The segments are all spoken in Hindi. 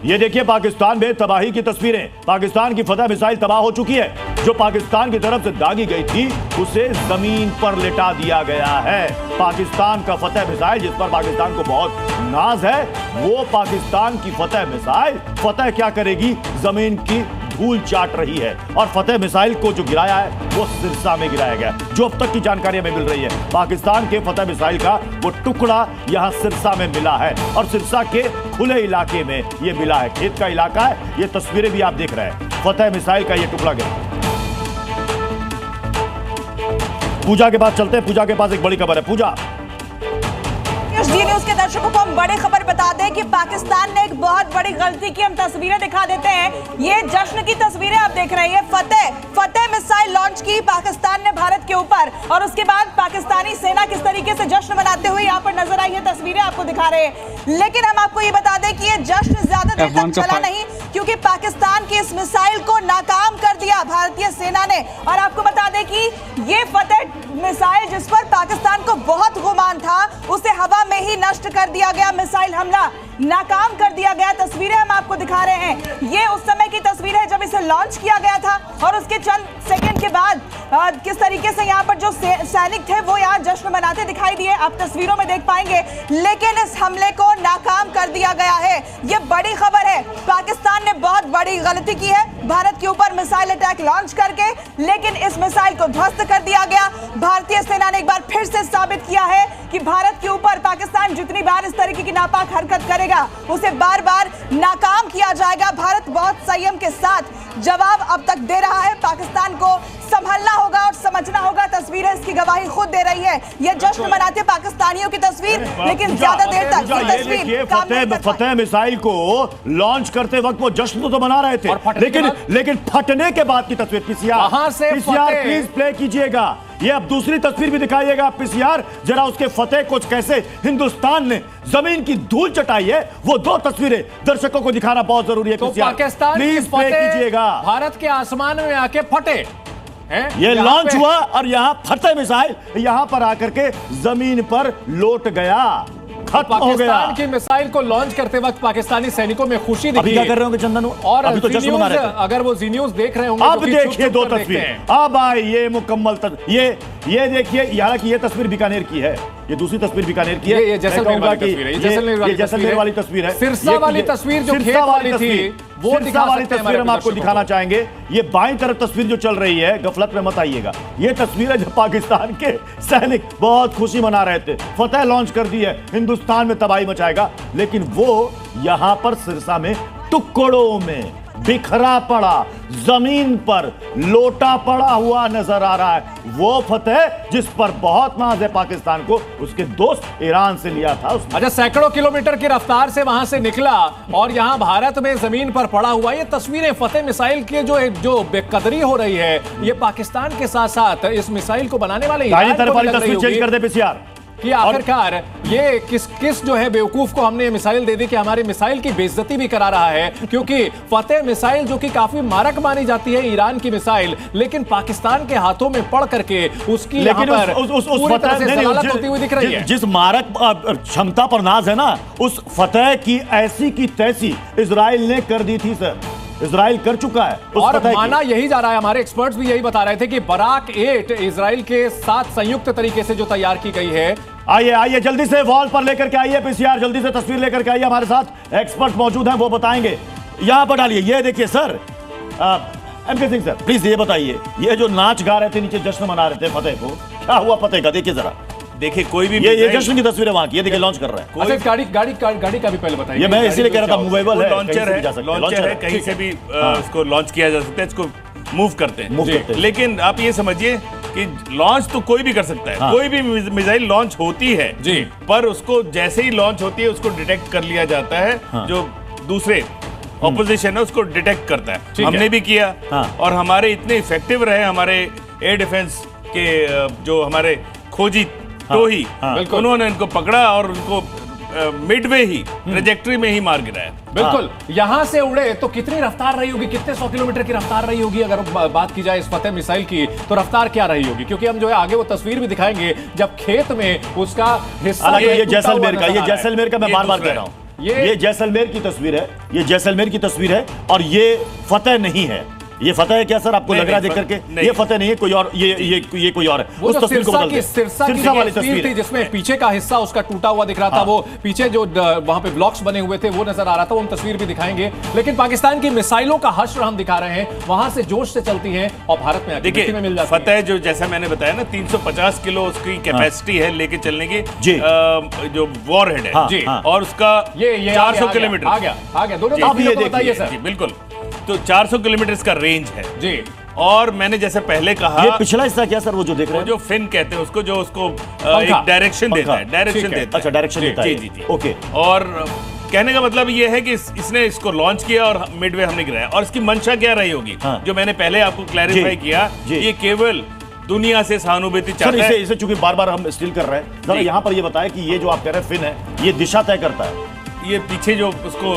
ये देखिए पाकिस्तान में तबाही की तस्वीरें। पाकिस्तान की फतह मिसाइल तबाह हो चुकी है। जो पाकिस्तान की तरफ से दागी गई थी उसे जमीन पर लिटा दिया गया है। पाकिस्तान का फतह मिसाइल जिस पर पाकिस्तान को बहुत नाज है, वो पाकिस्तान की फतह मिसाइल फतह क्या करेगी, जमीन की धूल चाट रही है। और फतह मिसाइल को जो गिराया है वो सिरसा में गिराया गया। जो अब तक की जानकारी हमें मिल रही है, पाकिस्तान के फतह मिसाइल का वो टुकड़ा यहां सिरसा में मिला है और सिरसा के खुले इलाके में ये मिला है। खेत का इलाका है। ये तस्वीरें भी आप देख रहे हैं, फतह मिसाइल का ये टुकड़ा गिरा। पूजा के पास चलते हैं। पूजा के पास एक बड़ी खबर है। पूजा, जी न्यूज के दर्शकों को हम बड़ी खबर बता दें कि पाकिस्तान ने एक बहुत बड़ी गलती की। हम तस्वीरें दिखा देते हैं। ये जश्न की तस्वीरें आप देख रहे हैं। फतेह मिसाइल लॉन्च की पाकिस्तान ने भारत के ऊपर, और उसके बाद पाकिस्तानी सेना किस तरीके से जश्न मनाते हुए यहाँ पर नजर आई है तस्वीरें आपको दिखा रहे हैं। लेकिन हम आपको ये बता दें कि ये जश्न ज्यादा देर तक चला नहीं, क्योंकि पाकिस्तान की इस मिसाइल को नाकाम कर दिया भारतीय सेना ने। और आपको बता दें कि ये फतेह मिसाइल जिस पर पाकिस्तान को बहुत गुमान था, उसे हवा में ही नष्ट कर दिया गया। मिसाइल हमला नाकाम कर दिया गया। तस्वीरें हम आपको दिखा रहे हैं। ये उस समय की तस्वीर है जब इसे लॉन्च किया गया था, और उसके चंद सेकंड के बाद किस तरीके से यहाँ पर जो सैनिक थे वो यहाँ जश्न मनाते दिखाई दिए, आप तस्वीरों में देख पाएंगे। लेकिन इस हमले को नाकाम कर दिया गया है। ये बड़ी खबर है। पाकिस्तान ने बहुत बड़ी गलती की है भारत के ऊपर मिसाइल अटैक लॉन्च करके, लेकिन इस मिसाइल को ध्वस्त कर दिया गया। भारतीय सेना ने एक बार फिर से साबित किया है कि भारत के ऊपर पाकिस्तान जितनी बार इस तरीके की नापाक हरकत करेगा उसे बार बार नाकाम किया जाएगा। भारत बहुत संयम के साथ जवाब अब तक दे रहा है। पाकिस्तान को संभलना होगा और समझना होगा। तस्वीरें इसकी गवाही खुद दे रही है। ये जश्न मनाते पाकिस्तानियों की तस्वीर, लेकिन ज्यादा देर तक ये तस्वीर फतेह मिसाइल को लॉन्च करते वक्त वो जश्न तो मना रहे थे, लेकिन फटने के बाद की तस्वीर पीसीआर प्लीज प्ले कीजिएगा। ये अब दूसरी तस्वीर भी दिखाइएगा पीसीआर, जरा उसके फतेह को कैसे हिंदुस्तान ने जमीन की धूल चटाई है, वो दो तस्वीरें दर्शकों को दिखाना बहुत जरूरी है। तो पाकिस्तान प्लीज प्ले कीजिएगा। भारत के आसमान में आके फटे, ये लॉन्च हुआ और यहां फतेह मिसाइल यहां पर आकर के जमीन पर लौट गया, खत्म हो गया। पाकिस्तान की मिसाइल को लॉन्च करते वक्त पाकिस्तानी सैनिकों में खुशी दिखी। अभी क्या कर रहे होंगे चंदन? और अभी तो जश्न मना रहे थे। अगर वो जी न्यूज देख रहे होंगे, अब देखिए दो तस्वीर। अब आई ये मुकम्मल ये देखिए, हालांकि ये तस्वीर बीकानेर की है, ये दूसरी तस्वीर बीकानेर की है। ये जैसलमेर वाली तस्वीर है। ये जैसलमेर वाली तस्वीर है। सिरसा वाली तस्वीर जो खेत वाली थी, वो सिरसा वाली तस्वीर हम आपको दिखाना चाहेंगे। ये बाईं तरफ तस्वीर जो चल रही है, गफलत में मत आइएगा। ये तस्वीर है जब पाकिस्तान के सैनिक बहुत खुशी मना रहे थे, फतेह लॉन्च कर दी है, हिंदुस्तान में तबाही मचाएगा। लेकिन वो यहां पर सिरसा में टुकड़ों में बिखरा पड़ा, जमीन पर लोटा पड़ा हुआ नजर आ रहा है। वो फतेह जिस पर बहुत नाज है पाकिस्तान को, उसके दोस्त ईरान से लिया था उसने। अच्छा, सैकड़ों किलोमीटर की रफ्तार से वहां से निकला और यहां भारत में जमीन पर पड़ा हुआ। ये तस्वीरें फतेह मिसाइल की जो बेकदरी हो रही है, ये पाकिस्तान के साथ साथ इस मिसाइल को बनाने वाले दाहिनी तरफ वाली तस्वीर चेंज कर दे पीसीआर कि आखिरकार ये किस जो है बेवकूफ को हमने मिसाइल दे दी कि हमारी मिसाइल की बेइज्जती भी करा रहा है। क्योंकि फतेह मिसाइल जो कि काफी मारक मानी जाती है, ईरान की मिसाइल, लेकिन पाकिस्तान के हाथों में पड़ करके उसकी यहां पर पूरी तरह से जलालत होती हुई दिख रही है। जिस मारक क्षमता पर नाज है ना, उस फतेह की ऐसी की तैसी इजराइल ने कर दी थी सर। इजराइल कर चुका है और माना यही जा रहा है। हमारे एक्सपर्ट्स भी यही बता रहे थे कि बराक 8 इजराइल के साथ संयुक्त तरीके से जो तैयार की गई है। आइए जल्दी से वॉल पर लेकर के आइए पीसीआर, जल्दी से तस्वीर लेकर के आइए। हमारे साथ एक्सपर्ट मौजूद हैं, वो बताएंगे। यहां पर डालिए, ये देखिए sir, M K Singh sir please ये बताइए, ये जो नाच गा रहे थे नीचे, जश्न मना रहे थे फतेह को, क्या हुआ फतेह का? देखिए जरा, देखिए कोई भी ये जश्न की तस्वीर है वहां की। ये देखिए लॉन्च कर रहा है। अच्छा, गाड़ी का भी पहले बताइए। ये मैं इसीलिए कह रहा था, मूवेबल है, लॉन्चर है, कहीं से भी इसको लॉन्च किया जा सकता है, इसको मूव करते हैं। लेकिन आप ये समझिए कि लॉन्च तो कोई भी कर सकता है। हाँ। कोई भी मिसाइल लॉन्च होती है जी, पर उसको जैसे ही लॉन्च होती है उसको डिटेक्ट कर लिया जाता है। हाँ। जो दूसरे ऑपोजिशन है उसको डिटेक्ट करता है। हमने भी किया। हाँ। और हमारे इतने इफेक्टिव रहे हमारे एयर डिफेंस के जो हमारे खोजी तो ही उन्होंने इनको पकड़ा और उनको मिडवे ही ट्रैजेक्टरी में ही मार गिराया। बिल्कुल। यहां से उड़े तो कितनी रफ्तार रही होगी, कितने 100 किलोमीटर की रफ्तार रही होगी? अगर बात की जाए इस फतेह मिसाइल की तो रफ्तार क्या रही होगी? क्योंकि हम जो है आगे वो तस्वीर भी दिखाएंगे जब खेत में उसका हिस्सा, ये जैसलमेर का मैं बार बार कह रहा हूँ, ये जैसलमेर की तस्वीर है, ये जैसलमेर की तस्वीर है और ये फतेह नहीं है। ये फतेह है क्या सर, आपको लग रहा है देख करके? ये फतेह नहीं है, कोई और, ये कोई और है। उस तस्वीर को बदल सिरसा वाली तस्वीर थी जिसमें पीछे का हिस्सा उसका टूटा हुआ दिख रहा था। वो पीछे जो वहां पे ब्लॉक्स बने हुए थे वो नजर आ रहा था, वो हम तस्वीर भी दिखाएंगे। लेकिन पाकिस्तान की मिसाइलों का हश्र हम दिखा रहे हैं, वहां से जोश से चलती हैं और भारत में देखिए मिल जाती है। फतेह जो जैसा मैंने बताया ना 350 किलो उसकी कैपेसिटी है लेके चलने की, जो वॉरहेड है जी, और उसका ये 400 किलोमीटर आ गया दोनों आप ये बताइए सर। बिल्कुल, तो 400 किलोमीटर इसका रेंज है जी। और मैंने जैसे पहले कहा, ये पिछला हिस्सा क्या सर, वो जो देख रहे हैं, जो फिन कहते हैं उसको, जो उसको एक डायरेक्शन देता है, अच्छा डायरेक्शन देता है, जी। ओके। और कहने का मतलब ये है कि इसने इसको लॉन्च किया और मिडवे हमने गिराया। और इसकी मंशा क्या रही होगी, जो मैंने पहले आपको क्लैरिफाई किया, ये केवल दुनिया से सहानुभूति चाहता है। इसे चूंकि बार बार हम स्टील कर रहे हैं, जरा यहाँ पर ये बताएं कि ये जो आप कह रहे हैं फिन है, ये दिशा तय करता है, ये पीछे जो उसको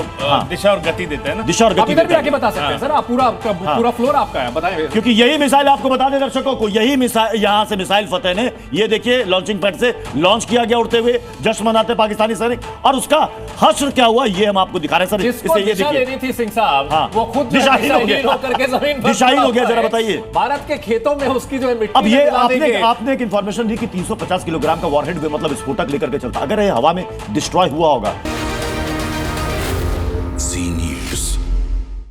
दिशा और गति देता है ना, दिशा और गति इधर भी आके बता सकते हैं सर, आप पूरा फ्लोर आपका है, बताएं। क्योंकि यही मिसाइल आपको बता दें दर्शकों को, यही मिसाइल, यहां से मिसाइल फतेह ने, ये देखिए लॉन्चिंग पैड से लॉन्च किया गया उड़ते हुए, जश्न मनाते पाकिस्तानी सैनिक, और उसका हश्र क्या हुआ ये हम आपको दिखा रहे हैं सर। इससे ये देखिए थी सिंह साहब, वो खुद दिशाहीन होकर के जमीन पर दिशाहीन हो गया। जरा बताइए, भारत के खेतों में उसकी जो है मिट्टी। अब ये आपने एक इंफॉर्मेशन दी कि 350 किलोग्राम का वॉरहेड मतलब विस्फोटक लेकर के चलता, अगर ये हवा में डिस्ट्रॉय हुआ होगा